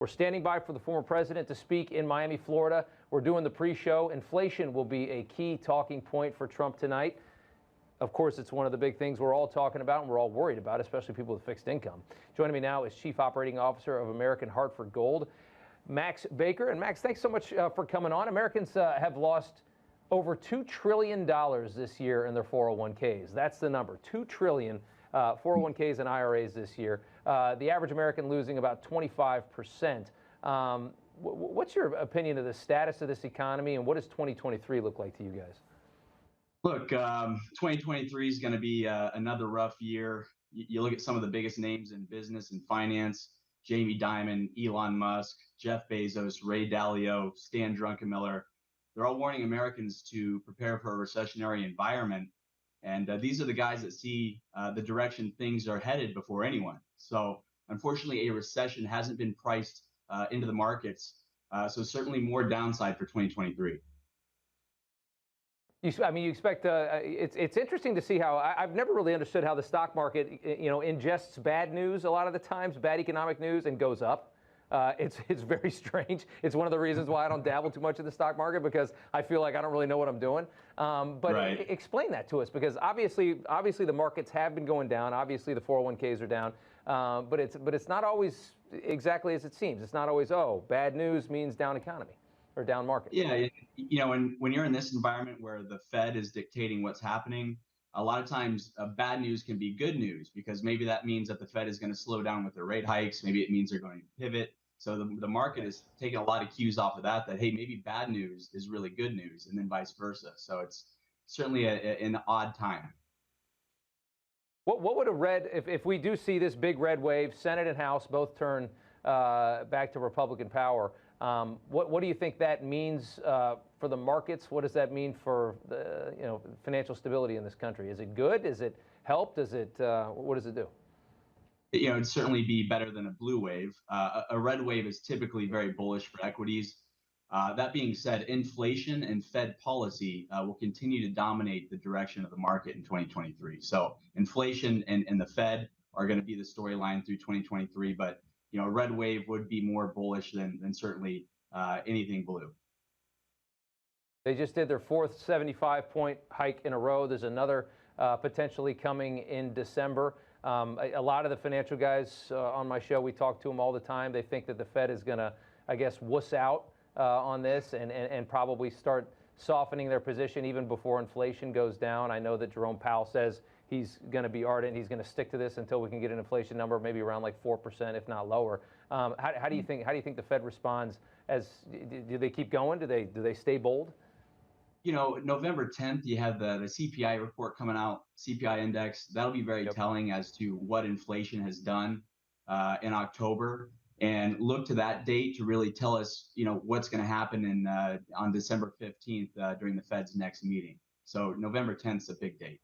We're standing by for the former president to speak in Miami, Florida. We're doing the pre-show. Inflation will be a key talking point for Trump tonight. Of course, it's one of the big things we're all talking about and we're all worried about, especially people with fixed income. Joining me now is Chief Operating Officer of American Hartford Gold, Max Baecker. And Max, thanks so much for coming on. Americans have lost over $2 trillion this year in their 401ks. That's the number, $2 trillion 401ks and IRAs this year. The average American losing about 25%. What's your opinion of the status of this economy, and what does 2023 look like to you guys? Look, 2023 is going to be another rough year. You look at some of the biggest names in business and finance: Jamie Dimon, Elon Musk, Jeff Bezos, Ray Dalio, Stan Druckenmiller. They're all warning Americans to prepare for a recessionary environment. And these are the guys that see the direction things are headed before anyone. So unfortunately, a recession hasn't been priced into the markets. So certainly more downside for 2023. You expect it's interesting to see how I've never really understood how the stock market, ingests bad news a lot of the times, bad economic news, and goes up. It's very strange. It's one of the reasons why I don't dabble too much in the stock market, because I feel like I don't really know what I'm doing. But right. Explain that to us, because obviously the markets have been going down. Obviously the 401ks are down, but it's not always exactly as it seems. It's not always, bad news means down economy or down market. Yeah, when you're in this environment where the Fed is dictating what's happening, a lot of times bad news can be good news, because maybe that means that the Fed is going to slow down with their rate hikes. Maybe it means they're going to pivot. So the market is taking a lot of cues off of that, hey, maybe bad news is really good news, and then vice versa. So it's certainly an odd time. What would if we do see this big red wave, Senate and House both turn back to Republican power, what do you think that means for the markets? What does that mean for the financial stability in this country? Is it good? Is it help? What does it do? It'd certainly be better than a blue wave. A red wave is typically very bullish for equities. That being said, inflation and Fed policy will continue to dominate the direction of the market in 2023. So inflation and the Fed are going to be the storyline through 2023. But a red wave would be more bullish than certainly anything blue. They just did their fourth 75-point hike in a row. There's another potentially coming in December. A lot of the financial guys on my show, we talk to them all the time. They think that the Fed is going to, wuss out on this and probably start softening their position even before inflation goes down. I know that Jerome Powell says he's going to be ardent. He's going to stick to this until we can get an inflation number maybe around like 4%, if not lower. How do you think the Fed responds? Do they keep going? Do they stay bold? November 10th, you have the CPI report coming out, CPI index. That'll be very telling as to what inflation has done in October. And look to that date to really tell us, what's going to happen on December 15th during the Fed's next meeting. So November 10th is a big date.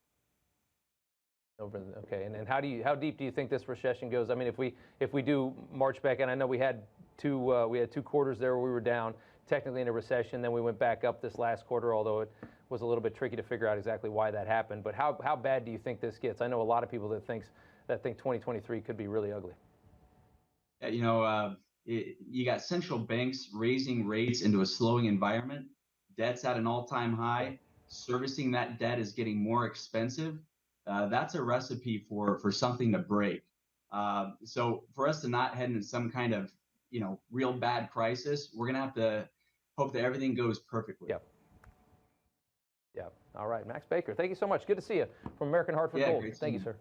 Okay, and how deep do you think this recession goes? I mean, if we do march back, and I know we had two quarters there where we were down, technically in a recession, then we went back up this last quarter, although it was a little bit tricky to figure out exactly why that happened. But how bad do you think this gets? I know a lot of people that think 2023 could be really ugly. You got central banks raising rates into a slowing environment. Debt's at an all-time high. Servicing that debt is getting more expensive. That's a recipe for something to break. So for us to not head into some kind of real bad crisis, we're gonna have to hope that everything goes perfectly. Yeah. All right, Max Baecker, thank you so much. Good to see you from American Hartford Gold. Thank you, sir.